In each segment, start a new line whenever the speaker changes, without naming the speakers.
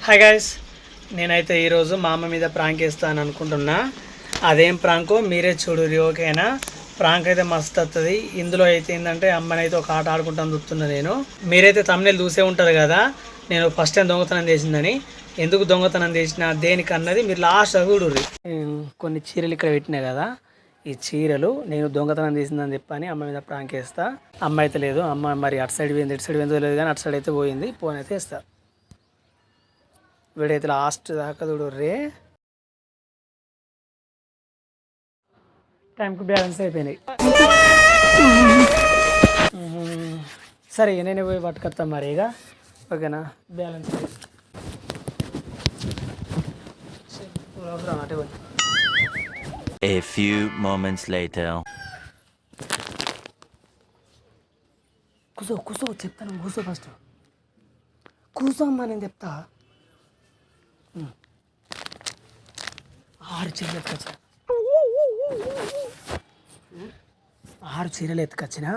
Hi guys, నేనైతే ఈరోజు మా అమ్మ మీద ప్రాంక్ వేస్తాను అనుకుంటున్నా. అదేం ప్రాంకో మీరే చూడుర్రి. ఓకేనా? ప్రాంక్ అయితే మస్తు వస్తుంది. ఇందులో అయితే ఏంటంటే అమ్మనైతే ఒక ఆట ఆడుకుంటాను చూస్తున్నా నేను. మీరైతే తమ్ముళ్ళు చూసే ఉంటారు కదా, నేను ఫస్ట్ టైం దొంగతనం చేసిందని. ఎందుకు దొంగతనం చేసిన దేనికన్నది మీరు లాస్ట్ చూడుర్రి. కొన్ని చీరలు ఇక్కడ పెట్టినా కదా, ఈ చీరలు నేను దొంగతనం చేసిందని చెప్పని అమ్మ మీద ప్రాంక్ వేస్తా. అమ్మ అయితే లేదు, అమ్మ మరి అటు సైడ్ పోయింది, ఇటు సైడ్ పోయిందో లేదు కానీ అటు సైడ్ అయితే పోయింది. ఫోన్ అయితే వేస్తా. వీడైతే లాస్ట్ దాకా చూడుర్రే. టైంకి బ్యాలెన్స్ అయిపోయినాయి. సరే నేనే పోయి పట్టుకొస్తాను మరి ఇక. ఓకేనా? బ్యాలెన్స్ అటే పోయి.
A few moments later.
కూసో చెప్తాను. కూసో ఫస్ట్. కూసో అమ్మా, నేను చెప్తా. 6 చీరలు ఎత్తుకొచ్చా. 6 చీరలు ఎత్తుకొచ్చినా.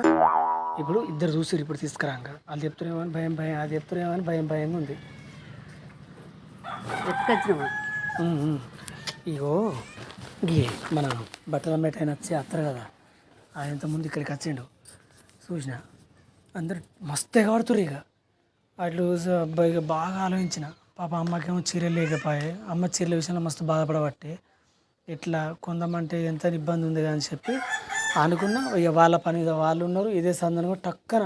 ఇప్పుడు ఇద్దరు చూసిరు. ఇప్పుడు తీసుకురాక వాళ్ళు చెప్తున్నామని భయం, అది చెప్తున్నామని భయంగా ఉంది.
ఎత్తుకొచ్చినావా?
ఇగో గీ మన బట్టల మేట ఆయన వచ్చి అత్తరు కదా, ఆయన ముందు ఇక్కడికి వచ్చిండు. చూసిన అందరు మస్తే కడుతురు. ఇక అట్లు ఇక బాగా ఆలోచించిన. పాప అమ్మకేమో చీరలు లేకపోయే, అమ్మ చీరల విషయంలో మస్తు బాధపడబట్టే ఇట్లా కొందామంటే ఎంత ఇబ్బంది ఉంది అని చెప్పి అనుకున్నా. ఇక వాళ్ళ పని మీద వాళ్ళు ఉన్నారు. ఇదే సందర్భంగా టక్కన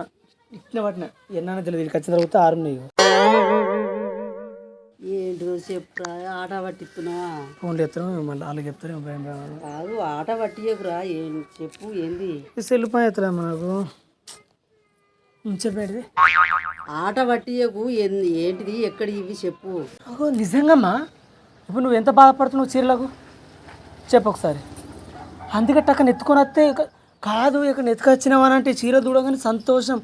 ఇట్లా పట్టిన. ఎన్న తెలియదు, వీళ్ళకి వచ్చిన తర్వాత 6 ఉన్నాయి.
ఏంటో చెప్పురా, ఆట పట్టిస్తున్నావా?
ఫోన్లు ఎత్తారు, మళ్ళీ వాళ్ళకి చెప్తారు భయం
కాదు, ఆట పట్టియకురా. ఏం చెప్పు, ఏంది?
సెల్ పని ఎత్తలే మనకు. చెప్పేది
ఆట పట్టియకు. ఏంటిది, ఎక్కడి ఇవి చెప్పు.
నిజంగామ్మా, ఇప్పుడు నువ్వు ఎంత బాధపడుతున్నావు చీరలకు చెప్పు ఒకసారి. అందుకే టక్కన ఎత్తుకొని వస్తే కాదు, ఇక్కడ ఎత్తుకొచ్చినావా అంటే చీర చూడగానే సంతోషం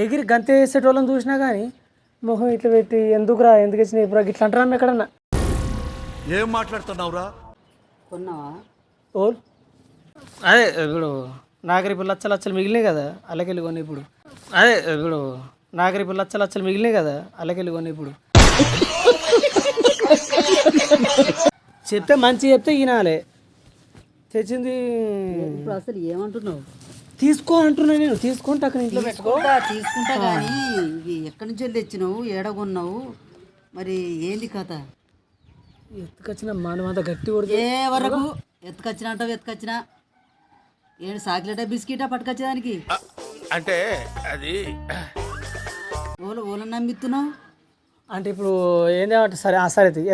ఎగిరి గంతే వేసేటోళ్ళని చూసినా కానీ మొహం ఇట్లా పెట్టి ఎందుకు వచ్చినాయి ఇప్పుడు ఇట్లా అంటారా ఎక్కడన్నా.
ఏం మాట్లాడుతున్నావురా?
కొన్నావా?
ఓల్ అదే ఇప్పుడు నాగరి ఇప్పుడు లచ్చలు మిగిలినాయి కదా, అల్లకెళ్ళి కొని. ఇప్పుడు అదే ఇప్పుడు నాగరి ఇప్పుడు లచ్చలు మిగిలినాయి కదా, అల్లకెళ్ళి కొని. ఇప్పుడు చెప్తే మంచి చెప్తే వినాలి. తెచ్చింది
ఇప్పుడు అసలు ఏమంటున్నావు?
తీసుకో అంటున్నా నేను. తీసుకుంటా అక్కడ ఇంట్లో పెట్టుకో.
తీసుకుంటా కానీ ఇవి ఎక్కడి నుంచి వెళ్ళి తెచ్చినావు, ఏడగొన్నావు, మరి ఏంది కథ?
ఎత్తుకొచ్చిన మానవంతా గట్టి కొడితే
ఏ వరకు ఎత్తుకొచ్చినా అంటావు? ఎత్తుకొచ్చినా ఏడు చాక్లెటా బిస్కెటా పట్టుకొచ్చేదానికి?
అంటే అది
ఓలను నమ్మిస్తున్నావు
అంటే ఇప్పుడు ఏందేమంటే సరే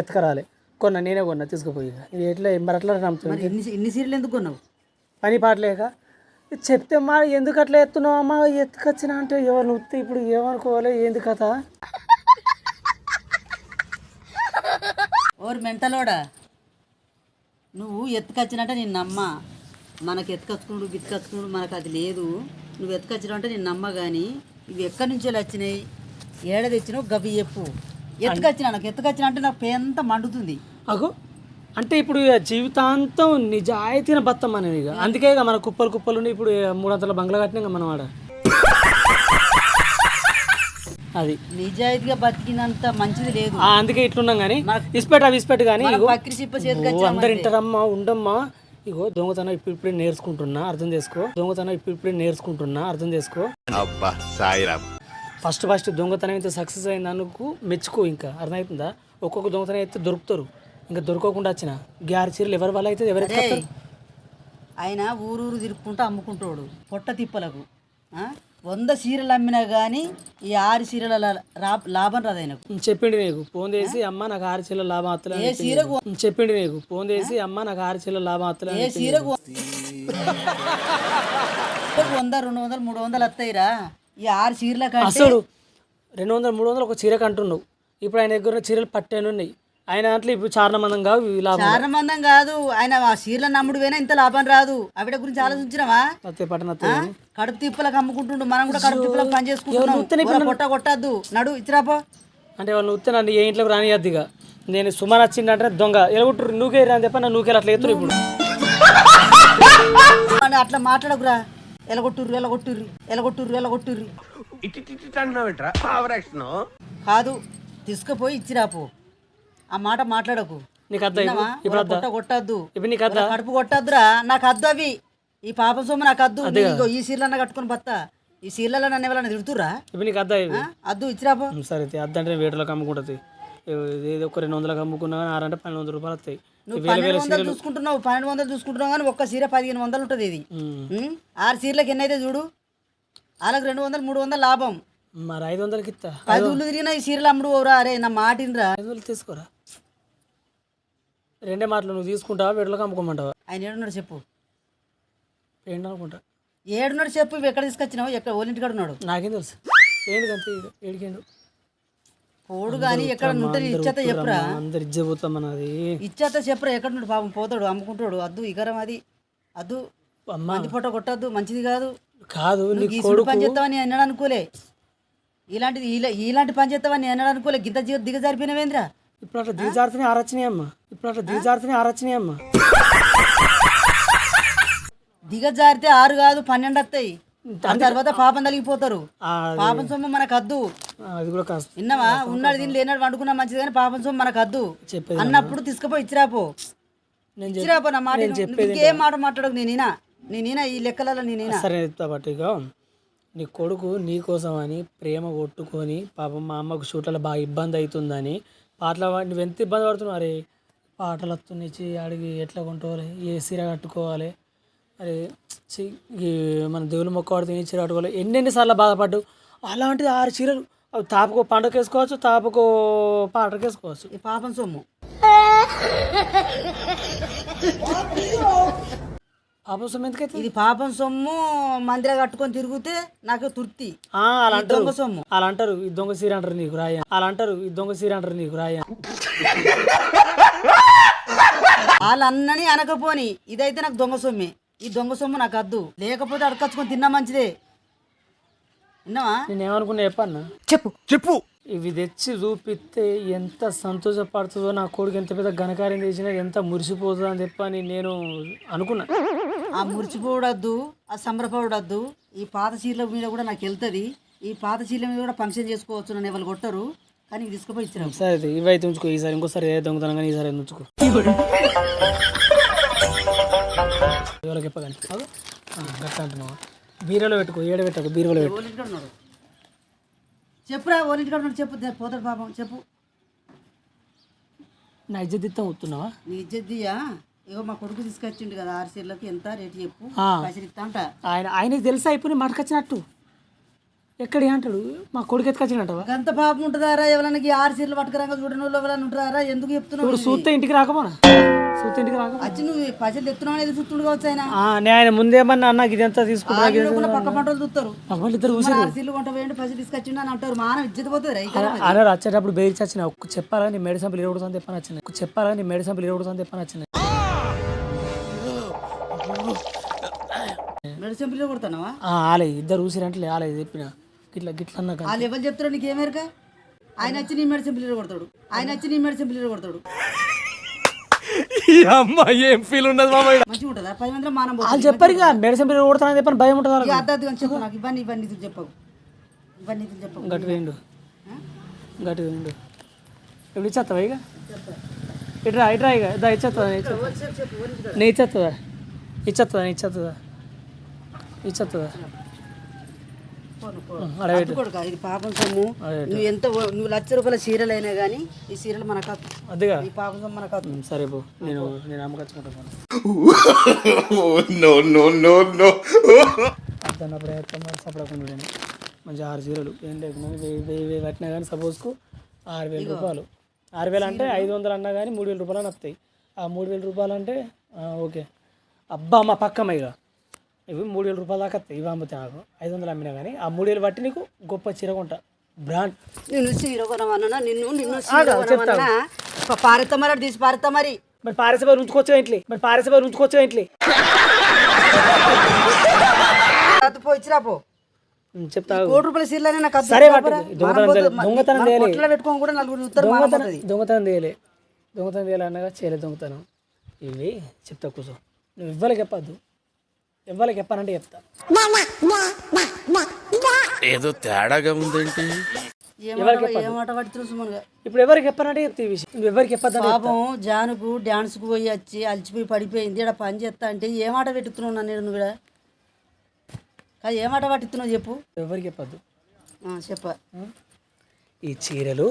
ఎత్తుకరాలి. కొన్నా, నేనే కొన్నా, తీసుకుపోయి. ఇది ఎట్లా మరి అట్లా నమ్ముతున్నాను.
ఇన్ని సీరియల్ ఎందుకు కొన్నావు?
పని పాటలేక చెప్తే మా ఎందుకు అట్లా ఎత్తున్నావు అమ్మ, ఎత్తుకొచ్చినా అంటే ఎవరు నువ్వు ఇప్పుడు ఏమనుకోవాలి, ఏంది కథ?
ఓరు మెంటలోడా, నువ్వు ఎత్తుకొచ్చినట్టే నేను నమ్మ. మనకు ఎత్తుకొచ్చుకున్నాడు గిత్తుకొచ్చుకున్నాడు మనకు అది లేదు. నువ్వు ఎత్తుకొచ్చినావు అంటే నేను నమ్మ. కానీ ఇవి ఎక్కడి నుంచి వచ్చినాయి, ఏడ తెచ్చినావు గవి చెప్పు. ఎత్తుకొచ్చినా, నాకు ఎత్తుకొచ్చినా అంటే నాకు పేంత మండుతుంది.
అగో అంటే ఇప్పుడు ఇక జీవితాంతం నిజాయితీన బతం అనేది. ఇక అందుకే ఇక మన కుప్పలు ఉండి ఇప్పుడు 300 బంగ్లా కట్టినా మనం ఆడ. అది
నిజాయితీగా బతికినంత మంచిది లేదు.
అందుకే ఇట్లున్నాం. కానీ ఇస్పెట్టు కానీ అందరు ఇంటారమ్మా ఉండమ్మా. ఇగో దొంగతనం ఇప్పుడే నేర్చుకుంటున్నా, అర్థం చేసుకో.
అబ్బా సాయిరామ్.
ఫస్ట్ దొంగతనం అయితే సక్సెస్ అయింది అనుకు మెచ్చుకో. ఇంకా అర్థమవుతుందా? ఒక్కొక్క దొంగతనం అయితే దొరుకుతారు. ఇంకా దొరకకుండా వచ్చిన గ్యార్ చీరలు ఎవరి వల్ల అయితే ఎవరైతే
ఆయన ఊరూరు తిరుక్కుంటూ అమ్ముకుంటాడు పొట్ట తిప్పలకు. 100 చీరలు అమ్మినా కానీ ఈ 6 చీరల లాభం రాదు ఆయనకు.
చెప్పిండి నీకు ఫోన్ చేసి అమ్మ నాకు 6 చీరల లాభం వస్తలే.
ఏ చీరకు
చెప్పిండి నీకు ఫోన్ చేసి అమ్మ నాకు 6 చీరల లాభం వస్తలే.
ఏ చీరకు 100, 200, 300 వస్తాయిరా. ఈ 6 చీరల
అసలు 200, 300 ఒక చీరకు అంటున్నావు. ఇప్పుడు ఆయన దగ్గర చీరలు పట్టేను ఉన్నాయి. ఆయన దాంట్లో ఇప్పుడు చారణమందం కాదు,
చారణమందం కాదు. ఆయన ఆ చీరల నమ్ముడు పోయినా ఇంత లాభం రాదు. ఆవిడ గురించి ఆలోచించినావా? కడుపు తిప్పలకు అమ్ముకుంటుండు, మనం కూడా కడుపు తిప్పలకు పని చేసుకుంటున్నాం. పొట్ట కొట్టద్దు, నడు ఇచ్చిరాపో.
అంటే వాళ్ళు ఉత్తే నన్ను ఏ ఇంట్లోకి రానియద్దు. ఇక నేను సుమన్ వచ్చిందంటే దొంగ ఎలగొట్టు నూకే అని చెప్పి నా నూకేలు అట్లా ఎత్తురు. ఇప్పుడు
అట్లా మాట్లాడకురా. ఎలగొట్టుర్రి కాదు, తీసుకుపోయి ఇచ్చిరాపో. ఆ మాట మాట్లాడకు.
నీకు అద్దా
విన్నావా?
ఇప్పుడు అద్దా
కొట్టద్దు,
ఇప్పుడు నీకు అద్దా
కడుపు కొట్టద్దురా. నాకు అద్దు అవి. ఈ పాపం సొమ్ము నాకు అద్దు. ఇగో ఈ సీర్లన్న కట్టుకొని బత్తా. ఈ సీర్లలో నన్ను ఎవరైనా తిడుతురా?
ఇప్పుడు నీకు అద్దా ఇవి
అద్దు ఇచ్చిరాపో.
సరే అద్దంటే వేటలోకి అమ్ముకుంటుంది. ఏదో ఒక 200లకు అమ్ముకున్నా కానీ 6 అంటే 1200 రూపాయలు వస్తాయి.
నువ్వు 1200 చూసుకుంటున్నావు, 1200 చూసుకుంటున్నావు కానీ ఒక్క సీర 1500 ఉంటుంది. ఇది 6 సీర్లకు ఎన్ని అయితే చూడు. వాళ్ళకి 200 300 లాభం.
మరి 500కి ఇస్తా.
10 ఊళ్ళు తిరిగినా ఈ సీరలు అమ్ముడు పోరా. అరే నా మాటినరా.
500 తీసుకోరా. రెండే మాటలు నువ్వు తీసుకుంటావా వేటలోకి అమ్ముకోమంటావా?
ఆయన ఏడున్నాడు చెప్పు.
ఏంటి అనుకుంటా
ఏడున్నాడు చెప్పు. ఇవి ఎక్కడ తీసుకొచ్చినావు? ఎక్కడ ఓలింటికాడు ఉన్నాడు?
నాకేం తెలుసు. ఏంటి అంతే ఏడికేండు
పోడు కానీ ఎక్కడ ఉంటుంది ఇచ్చేత చెప్పురా.
అందరు ఇజ్జపోతాం అది.
ఇచ్చేత చెప్పురా. ఎక్కడ నుండి పాపం పోతాడు అమ్ముకుంటాడు. అద్దు ఇగరం అది. అద్దు మంది పొట్ట కొట్టద్దు, మంచిది కాదు.
కాదు
ఈ సుడు పని చేస్తావని అన్నాడు అనుకోలే. ఇలాంటిది ఇలాంటి పని చేస్తావని అన్నాడు అనుకోలే. గింత దిగజారిపోయినవేంద్రా.
ఇప్పుడు అట్లా దిగజారుతూనే ఆరచ్చినాయి అమ్మ. ఇప్పుడు అట్లా దిగజారుతూనే ఆరచ్చినాయి అమ్మ.
దిగజారితే 6 కాదు 12 వస్తాయి. దాని తర్వాత పాపం తలిగిపోతారు. పాపం సొమ్ము మనకు అద్దు.
అది కూడా కాస్త
విన్నావా? ఉన్నాడు దీన్ని లేనాడు వండుకున్నా మంచిది కానీ పాపం సొమ్ము మనకు అద్దు
చెప్పేది
అన్నప్పుడు తీసుకుపోయి ఇచ్చిరాపో. ఇచ్చిరాపో. నా మాట ఇంకేం మాట మాట్లాడకు. నేనేనా ఈ లెక్కలలో నేనేనా.
సరే బట్ ఇక నీ కొడుకు నీ కోసం అని ప్రేమ కొట్టుకొని పాపం మా అమ్మకు షూట్లలో బాగా ఇబ్బంది అవుతుందని పాటలు నువ్వు ఎంత ఇబ్బంది పడుతున్నావు. అరే పాటలు వస్తున్నాయి అడిగి ఎట్లా కొంటుకోవాలి, ఏ సీర కట్టుకోవాలి, అరే ఈ మన దేవుని మొక్క పడితే చీర కట్టుకోవాలి, ఎన్నెన్నిసార్లు బాధపడ్డావు. అలాంటిది 6 చీరలు అవి తాపకో పంటకు వేసుకోవచ్చు, తాపకో పాటకు వేసుకోవచ్చు.
ఈ పాపం సొమ్ము
పాపం సొమ్ము ఎందుకైతే
ఇది పాపం సొమ్ము. మందిర కట్టుకొని తిరిగితే నాకు తృప్తి.
అలా అంటారు.
దొంగ సొమ్ము
అలా అంటారు. ఈ దొంగ సీర అంటారు నీకు రాయ. అలా అంటారు. ఈ దొంగ సీర అంటారు నీకు రాయ.
వాళ్ళన్నని అనకపోని ఇదైతే నాకు దొంగ సొమ్మే. ఈ దొంగ సొమ్ము నాకు అద్దు. లేకపోతే అడకచ్చుకొని తిన్నా మంచిదే. విన్నావా?
నేనేమనుకున్నా చెప్పన్నా
చెప్పు.
ఇవి తెచ్చి చూపిస్తే ఎంత సంతోషపడుతుందో, నా కొడుకు ఎంత పెద్ద ఘనకార్యం చేసినా ఎంత మురిసిపోతుందో అని చెప్పని నేను అనుకున్నా.
ఆ మురిచిపోవడద్దు, ఆ సంబరపడద్దు. ఈ పాత చీరల మీద కూడా నాకు వెళ్తుంది. ఈ పాత చీరల మీద కూడా ఫంక్షన్ చేసుకోవచ్చు. నన్ను ఎవరు కొట్టరు. కానీ ఇవి తీసుకుపోయి ఇచ్చినాం.
సరే ఇవైతే ఉంచుకో. ఈసారి ఇంకోసారి ఏ దొంగతనం కానీ ఈసారి ఉంచుకో. ఎవరికి చెప్పగాని గట్ట అంటున్నావా? బీరోలో పెట్టుకో. ఏడ పెట్టకు, బీరోలో పెట్టు.
ఓలింటికాడు ఉన్నాడు చెప్పురా. ఓలింటికాడు ఉన్నాడు చెప్పు. పోతాడు పాపం చెప్పు.
నా ఇజ్జత్ ఇస్తాం వస్తున్నావా?
నీ ఇజ్జద్దియా? ఇగో మా కొడుకు తీసుకొచ్చిండు కదా 6 చీరలకు ఎంత రేటు చెప్పు. పైసలు ఇస్తా అంట.
ఆయనకి తెలుసా అయిపోయి మాటకొచ్చినట్టు. ఎక్కడి అంటాడు మా కొడుకు ఎత్తుకొచ్చినట్టవా?
అంత పాపం ఉంటుందారా? ఎవరికి 6 చీరలు పట్టుకురాక చూడని వాళ్ళు ఎవరైనా ఉంటారా? ఎందుకు చెప్తున్నావు?
ఇప్పుడు సూత్తే ఇంటికి రాకపోనా? సూత్తే ఇంటికి రాక
వచ్చి నువ్వు పైసలు ఎత్తున్నావు అనేది చూస్తుండు కావచ్చు. ఆయన
నేను ఆయన ముందేమన్నా అన్న ఇదంతా తీసుకుంటా
పక్క పంటలు చూస్తారు.
ఇద్దరు
6 చీరలు కొంట వేయండి పైసలు తీసుకొచ్చిండు అని అంటారు. మానం ఇజ్జత పోతుంది.
అన్నారు వచ్చేటప్పుడు బెయిల్చి వచ్చిన చెప్పాలా నీ మేడి సంపులు 20 సంది చెప్పని వచ్చినాయి. చెప్పాలా నీ మేడి సంపులు 20 సంది చెప్పని వచ్చినాయి.
మెడిసిన్ పిల్లలు కొడతానవా?
ఆలే ఇద్దరు ఊసిరంటే ఆలే చెప్పిన గిట్లా గిట్లా అన్నా.
వాళ్ళు ఎవరు చెప్తారు నీకేమేరక? ఆయన వచ్చి నీ మెడిసిన్ పిల్లలు కొడతాడు. ఆయన వచ్చి నీ మెడిసిన్ పిల్లలు కొడతాడు.
ఏం ఫీల్ ఉండదు
మంచిగా ఉంటుందా? 10 మందిలో మానం
వాళ్ళు చెప్పారు ఇక మెడిసిన్ పిల్లలు కొడతానని చెప్పని భయం ఉంటుంది.
అర్థం చెప్పు నాకు. ఇవన్నీ చెప్పవు. ఇవన్నీ చెప్పవు.
గట్టి వేయండు గట్టి వేయండు. ఇప్పుడు ఇచ్చేస్తావా ఇక? ఇట్రా ఇట్రా ఇక ఇదా ఇచ్చేస్తుందా? నీ ఇచ్చేస్తుందా? ఇచ్చేస్తుందా?
కొడుకా ఇది పాపం సొమ్ము. నువ్వు ఎంత నువ్వు 1,00,000 రూపాయల చీరలు అయినా కానీ ఈ చీరలు మనకు
అదిగా
ఈ పాపం సొమ్ము మనకు.
సరే పో. నేను అమ్మకచ్చుకుంటాను. అద్దన్న ప్రయత్నం సపడకుండా మంచి 6 చీరలు ఏం లేకుండా 1000 కట్టినా కానీ సపోజ్కు 6,000 రూపాయలు. 6,000 అంటే 500 అన్నా కానీ 3,000 రూపాయలు అని వస్తాయి. ఆ 3,000 రూపాయలు అంటే ఓకే. అబ్బా మా పక్కమ్మ ఇక ఇవి 3,000 రూపాయలు దాకా వస్తాయి. ఇవి అమ్మితే నాకు 500 అమ్మినా కానీ ఆ 3,000 బట్టి నీకు గొప్ప చీర కొంటా. బ్రాండ్
నిన్ను చీర కొనమన్నా నిన్ను పారెత్తా మరి తీసి పారెత్తా మరి.
మరి పారేసే ఉంచుకోవచ్చా ఇంట్లో?
పోయిచ్చిరాపో.
చెప్తా.
1,00,00,000 రూపాయల చీరలనే నాకు
సరే దొంగతనం చేయాలి.
పెట్టుకోని కూడా 4
దొంగతనం చేయాలి అన్నగా చేయలేదు దొంగతనం. ఇవి చెప్తా కూర్చో. నువ్వు ఇవ్వలకి చెప్పద్దు. ఇవ్వలకి చెప్పానంటే చెప్తా.
ఏదో తేడాగా ఉందేంటి?
ఏమాట పడుతున్నావు సుమన్గా?
ఇప్పుడు ఎవరికి చెప్పనంటే చెప్తే ఈ విషయం నువ్వు ఎవరికి చెప్పద్దని
పాపం జానుకు డ్యాన్స్కు పోయి వచ్చి అలసిపోయి పడిపోయింది. ఇక్కడ పని చేస్తా అంటే ఏమాట పెట్టుతున్నావు నన్ను నువ్వు ఇక్కడ? కాదు ఏమాట పట్టిస్తున్నావు చెప్పు.
ఎవరికి చెప్పద్దు.
చెప్ప.
ఈ చీరలు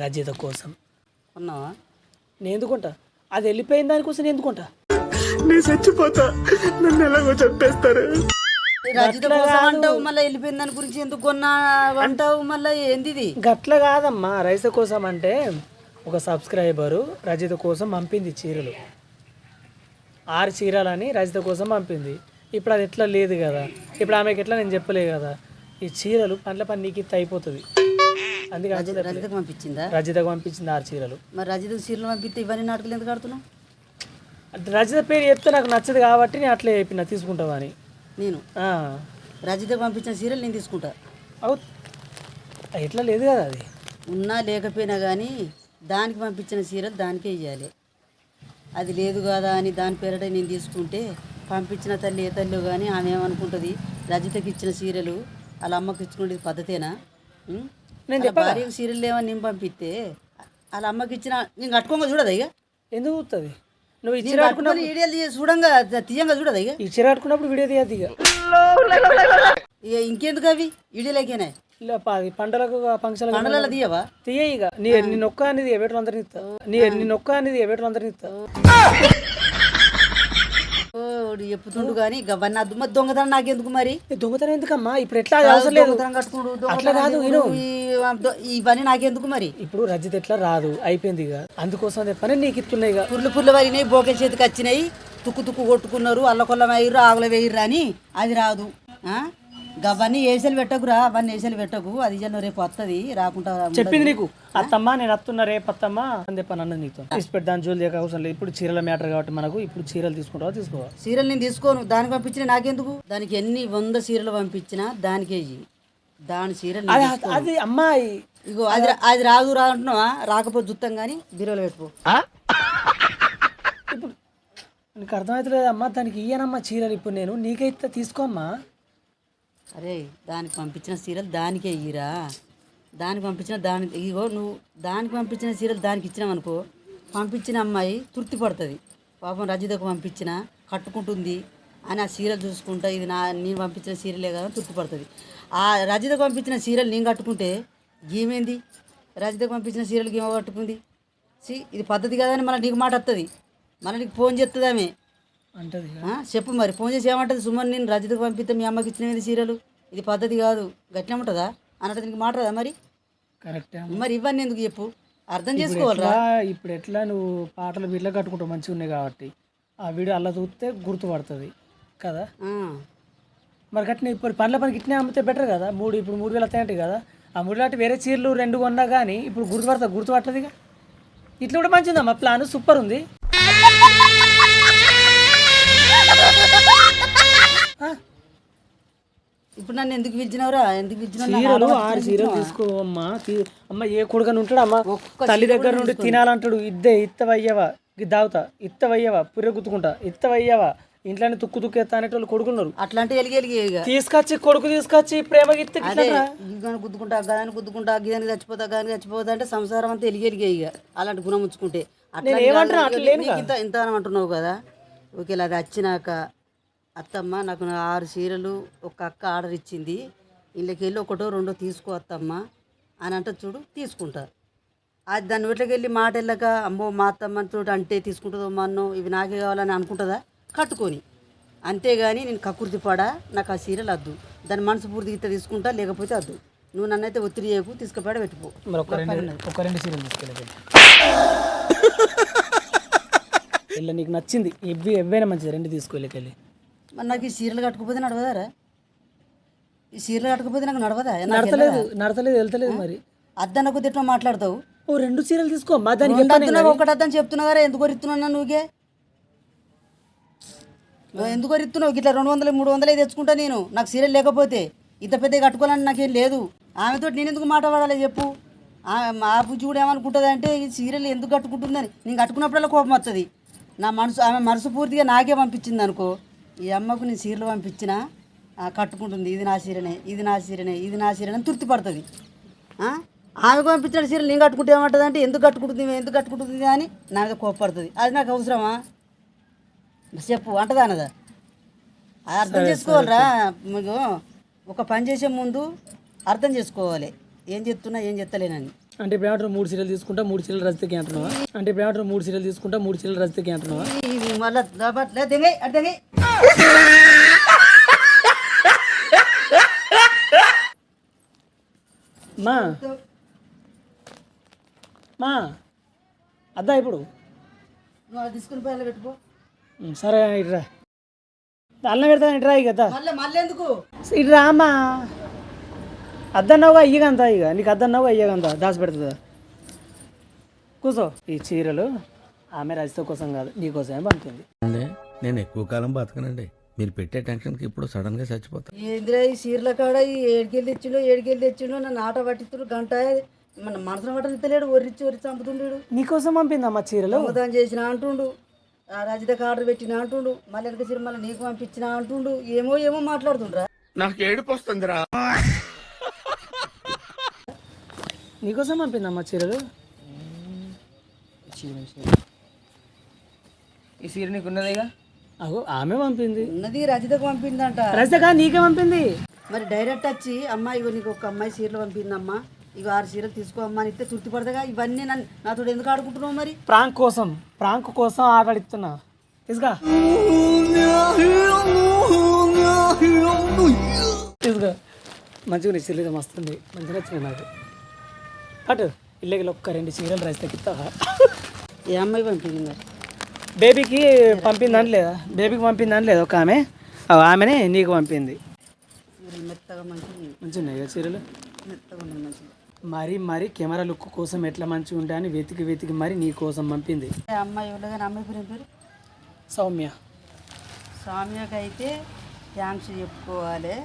రజిత కోసం
ఉన్నావా?
నేను ఎందుకుంటా? అది వెళ్ళిపోయిన దానికోసం నేను ఎందుకుంటా?
నేను చచ్చిపోతా, నన్ను ఎలాగో చంపేస్తారు.
రజిత కోసం అంటావు, మళ్ళీ వెళ్ళిపోయిన దాని గురించి ఎందుకు కొన్నా అంటావు, మళ్ళీ ఏంది ఇది?
గట్ల కాదమ్మా, రజిత కోసం అంటే ఒక సబ్స్క్రైబరు రజిత కోసం పంపింది చీరలు, 6 చీరలని రజిత కోసం పంపింది. ఇప్పుడు అది ఎట్లా లేదు కదా, ఇప్పుడు ఆమెకి ఎట్లా నేను చెప్పలే కదా. ఈ చీరలు పండ్ల పని నీకు ఇత్త అయిపోతుంది. అందుకే
రజితకు పంపించిందా?
రజితకు పంపించింది 6 చీరలు.
మరి రజితకు చీరలు పంపిస్తే ఇవన్నీ నాటకాలు ఎందుకు ఆడుతున్నావు?
అంటే రజిత పేరు చెప్తే నాకు నచ్చదు కాబట్టి నేను అట్లే చెప్పిన తీసుకుంటావా అని.
నేను రజితకు పంపించిన చీరలు నేను తీసుకుంటా.
అవు ఎట్లా లేదు కదా, అది
ఉన్నా లేకపోయినా కానీ దానికి పంపించిన చీరలు దానికే ఇవ్వాలి. అది లేదు కదా అని దాని పేరట నేను తీసుకుంటే పంపించిన తల్లి ఏ తల్లి కానీ ఆమె ఏమనుకుంటుంది, రజితకి ఇచ్చిన చీరలు వాళ్ళ అమ్మకి ఇచ్చుకునేది పద్ధతేనా? నేను భార్యకు చీరలు లేవని నేను పంపిస్తే వాళ్ళ అమ్మకి ఇచ్చిన నేను కట్టుకోగా చూడదా ఇక? ఎందుకు
చూస్తుంది? నువ్వు
ఇచ్చి వీడియోలు చూడంగా తీయంగా చూడదా ఇక?
ఇచ్చి కట్టుకున్నప్పుడు వీడియో తీయద్దు ఇక.
ఇక ఇంకెందుకు అవి వీడియోలకేనే?
పండుగలకు ఫంక్షన్
పండుగల తీయవా?
తీయ ఇక నీ ఒక్క అనేది ఎవేటలు అందరినీ ఇస్తా, నీ ఒక్క అనేది ఎవేటలు అందరినీ ఇస్తా.
చెప్పుతుండు కానీ గవన్నీ అద్దు దొంగతనం నాకెందుకు మరి?
దొంగతనం ఎందుకమ్మా? ఇప్పుడు ఎట్లా అవసరం లేదు, అట్లా కాదు.
ఇవన్నీ నాకెందుకు మరి?
ఇప్పుడు రజిత ఎట్లా రాదు, అయిపోయింది ఇక. అందుకోసం చెప్పని నీకు ఇస్తున్నాయి ఇక.
పుర్లు వరినాయి, బోకెల చేతికి వచ్చినాయి, తుక్కు కొట్టుకున్నారు, అల్లకొల్ల వేయరు, ఆవుల వేయరు అని అది రాదు. గవన్నీ ఏసలు పెట్టకురా, అవన్నీ ఏసలు పెట్టకు, అది జనం రేపు వస్తుంది రాకుండా.
చెప్పింది నీకు అత్తమ్మ, నేను వస్తున్నా రేపు అత్తమ్మ అని చెప్పాను అన్నది నీతో. తీసి పెడతాను జోలు చేయక అవసరం లేదు. ఇప్పుడు చీరల మ్యాటర్ కాబట్టి మనకు ఇప్పుడు చీరలు తీసుకుంటావా? తీసుకోవా?
చీరలు నేను తీసుకోను, దానికి పంపించిన నాకెందుకు? దానికి ఎన్ని 100 చీరలు పంపించినా దానికే దాని చీరలు
అది అమ్మాయి.
ఇగో అది రాదు అంటున్నావా? రాకపోతే జుత్తం కానీ బీరోలో పెట్టుకో.
ఇప్పుడు నీకు అర్థమవుతలేదు అమ్మా, దానికి ఇయ్యనమ్మా చీరలు. ఇప్పుడు నేను నీకైతే తీసుకోమ్మా.
అరే దానికి పంపించిన చీరలు దానికే ఇయ్యరా? దానికి పంపించిన దానికి ఇగో నువ్వు దానికి పంపించిన చీరలు దానికి ఇచ్చినావనుకో, పంపించిన అమ్మాయి తృప్తి పడుతుంది. పాపం రజితకు పంపించిన కట్టుకుంటుంది అని ఆ చీరలు చూసుకుంటా, ఇది నేను పంపించిన చీరలే కదా తృప్తి పడుతుంది. ఆ రజితకు పంపించిన చీరలు నేను కట్టుకుంటే గీమేంది? రజితకు పంపించిన చీరలు గీమ కట్టుకుంది, ఇది పద్ధతి కదని మళ్ళీ నీకు మాట వస్తుంది, మళ్ళీ నీకు ఫోన్ చేస్తుంది ఆమె
అంటది.
చెప్పు మరి, ఫోన్ చేసి ఏమంటుంది? సుమన్ నేను రజితకు పంపిస్తే మీ అమ్మకి ఇచ్చినది చీరలు, ఇది పద్ధతి కాదు, గట్టిగా ఉంటుందా అన్నట్టు నీకు మాట్లాడదా? మరి
కరెక్ట్.
మరి ఇవన్నీ ఎందుకు చెప్పు, అర్థం చేసుకోవాలరా?
ఇప్పుడు ఎట్లా నువ్వు పాటలు వీటిలో కట్టుకుంటావు మంచిగా ఉన్నాయి కాబట్టి ఆ వీడియో అలా చూస్తే గుర్తుపడుతుంది కదా. మరి కట్టిన ఇప్పుడు పండ్ల పనికి ఇట్నే అమ్మితే బెటర్ కదా. ఇప్పుడు 3,000 వస్తాయంటే కదా, ఆ 3,000 వేరే చీరలు 2 కొన్నా కానీ ఇప్పుడు గుర్తుపడుతుంది ఇక. ఇట్లా కూడా మంచిదమ్మా, ప్లాన్ సూపర్ ఉంది.
ఇప్పుడు నన్ను ఎందుకు పిలిచినవరా? ఎందుకు పిలిచినావు?
చీరలు 6 చీరలు తీసుకో అమ్మా. అమ్మ ఏ కొడుకని ఉంటాడు అమ్మ, తల్లి దగ్గర నుండి తినాలంటాడు. ఇత్తవయ్యవా దావుతా, ఇత్తవయ్యవా పుర్రె గుత్తుకుంటా, ఇత్తవయ్యవా ఇంట్లోనే తుక్కు ఎత్తా అనేటోళ్ళు కొడుకున్నారు.
అట్లాంటి
తీసుకొచ్చి కొడుకు తీసుకొచ్చి ప్రేమ
గుద్దుకుంటా, గదాన్ని గుద్దుకుంటా, గిదానికి చచ్చిపోతా, గదానికి చచ్చిపోతా అంటే సంసారం అంతా ఎలిగే ఇక అలాంటి గుణం ఉంచుకుంటే. ఇంత అంటున్నావు కదా. ఓకే, అది వచ్చినాక అత్తమ్మ నాకు 6 చీరలు ఒక అక్క ఆర్డర్ ఇచ్చింది, ఇళ్ళకి వెళ్ళి 1 2 తీసుకో అత్తమ్మ అని అంటే చూడు తీసుకుంటా. అది దాని వీటికి వెళ్ళి మాట వెళ్ళక అమ్మో మా అత్తమ్మ చూడు అంటే తీసుకుంటుందో మా అన్నో ఇవి నాకే కావాలని అనుకుంటుందా? కట్టుకొని. అంతేగాని నేను కక్కుర్తి పడా, నాకు ఆ చీరలు వద్దు, దాని మనసు పూర్తిగా ఇట్లా తీసుకుంటా, లేకపోతే వద్దు. నువ్వు నన్నైతే ఒత్తిడి చేయకు, తీసుకుపోయాడ పెట్టుకో.
ఒక 2 చీరలు తీసుకెళ్ళి నీకు నచ్చింది ఎవైనా మంచిది 2 తీసుకెళ్ళి.
మరి నాకు ఈ చీరలు కట్టుకోపోతే నడవదారా? ఈ చీరలు కట్టుకోపోతే నాకు నడవదా?
నడతలేదు వెళ్తలేదు. మరి
అద్దనకు తిట్ట మాట్లాడతావు.
2 చీరలు తీసుకో.
ఒకటి అద్దని చెప్తున్నా కదా, ఎందుకు కొరిస్తున్నావు నువ్వుకే? ఎందుకు కొరిస్తున్నావు? ఇట్లా 200 300 తెచ్చుకుంటా నేను, నాకు చీరలు లేకపోతే. ఇంత పెద్ద కట్టుకోవాలని నాకేం లేదు. ఆమెతో నేను ఎందుకు మాట్లాడాలి చెప్పు? ఆ బుజ్జి కూడా ఏమనుకుంటుంది అంటే ఈ చీరలు ఎందుకు కట్టుకుంటుందని. నేను కట్టుకున్నప్పుడల్లా కోపం వస్తుంది. నా మనసు ఆమె మనసు పూర్తిగా నాకే పంపించింది అనుకో, ఈ అమ్మకు నేను చీరలు పంపించినా కట్టుకుంటుంది, ఇది నా చీరనే, ఇది నా చీరనే, ఇది నా చీరనే అని తృప్తి పడుతుంది. ఆ? ఆమెకు పంపించిన చీరలు నేను కట్టుకుంటే ఏమంటుంది అంటే ఎందుకు కట్టుకుంటుంది అని నా మీద కోప్పడుతుంది. అది నాకు అవసరమా చెప్పు, అంటదా అన్నదా? అది అర్థం చేసుకోవాలిరా. మీకు ఒక పని చేసే ముందు అర్థం చేసుకోవాలి, ఏం చెప్తున్నా ఏం చెప్తలేనని.
అంటే ఇప్పుడు ఏమంటారు 3 చీరలు తీసుకుంటా 3 చీరలు రజితకి అంటున్నావా? అంటే ఇప్పుడు ఏమంటారు 3 చీరలు తీసుకుంటా 3 చీరలు రజితకి అంటున్నావా?
ఇది మళ్ళీ తెగై అర్థంగా
మా మా అద్దా ఇప్పుడు
నువ్వు అది తీసుకుని పోయి పెట్టుకో.
సరే ఇట్రా అల్లం పెడతాను ఇట్రా ఇక అద్దా
మళ్ళీ ఎందుకు
ఇట్రా అమ్మా అద్దన్నావుగా అయ్యగంతా ఇక నీకు అద్దన్నావుగా అయ్యగంతా దాచి పెడుతుందా కూర్చో. ఈ చీరలు ఆమె రజిత కోసం కాదు నీకోసమే పంపింది.
నేను ఎక్కువ కాలం బతకనండి. మీరు పెట్టే టెన్షన్కి ఇప్పుడు సడన్ గా చచ్చిపోతాను.
ఏంద్రా ఈ చీరల కాడ ఈ ఏడికెళ్ళి తెచ్చిండు నన్ను ఆట పట్టిస్తుడు గంట మన మనసును పట్టనిస్తలేడు. ఒర్రిచ్చి చంపుతుండేడు.
నీకోసం పంపింది అమ్మ చీరలు.
దొంగతనం చేసిన అంటుండు, ఆ రజితకు ఆర్డర్ పెట్టిన అంటుండు, మళ్ళీ వెనక చీర మళ్ళీ నీకు పంపించిన అంటుండు. ఏమో మాట్లాడుతుండ్రా.
నాకు ఏడుపు వస్తుందిరా.
నీకోసం పంపింది అమ్మ చీరలు.
ఈ సీర నీకు ఉన్నదిగా.
అగో ఆమె పంపింది.
ఉన్నది రజితకు పంపిందంట.
రజిత నీకే పంపింది.
మరి డైరెక్ట్ వచ్చి అమ్మ ఇగో నీకు ఒక అమ్మాయి చీరలు పంపిందమ్మా, ఇగో 6 చీరలు తీసుకో అమ్మా అని ఇస్తే తృప్తి పడతాగా. ఇవన్నీ నాతో ఎందుకు ఆడుకుంటున్నావు మరి?
ప్రాంక్ కోసం ఆటడిస్తున్నా తీసుగా తీసుగా మంచిగా నీ చీరలు మస్తుంది మంచిగా నచ్చింది నాకు. అటు ఇల్లకి ఒక్క 2 చీరలు రజితకి ఇస్తావా?
ఏ అమ్మాయి పంపింది మరి?
బేబీకి పంపిందని లేదా? బేబీకి పంపిందని లేదా ఒక ఆమె? ఆమెనే నీకు పంపింది.
చీరలు మెత్తగా మంచిగా
మంచిగా ఉన్నాయి కదా చీరలు.
మెత్తగా ఉన్నాయి మంచిగా.
మరి కెమెరా లుక్ కోసం ఎట్లా మంచిగా ఉంటాయని వెతికి మరి నీ కోసం పంపింది.
అమ్మాయి ఎవరు అమ్మాయి పేరు
సౌమ్య.
సామ్యకి అయితే థ్యాంక్స్ చెప్పుకోవాలి.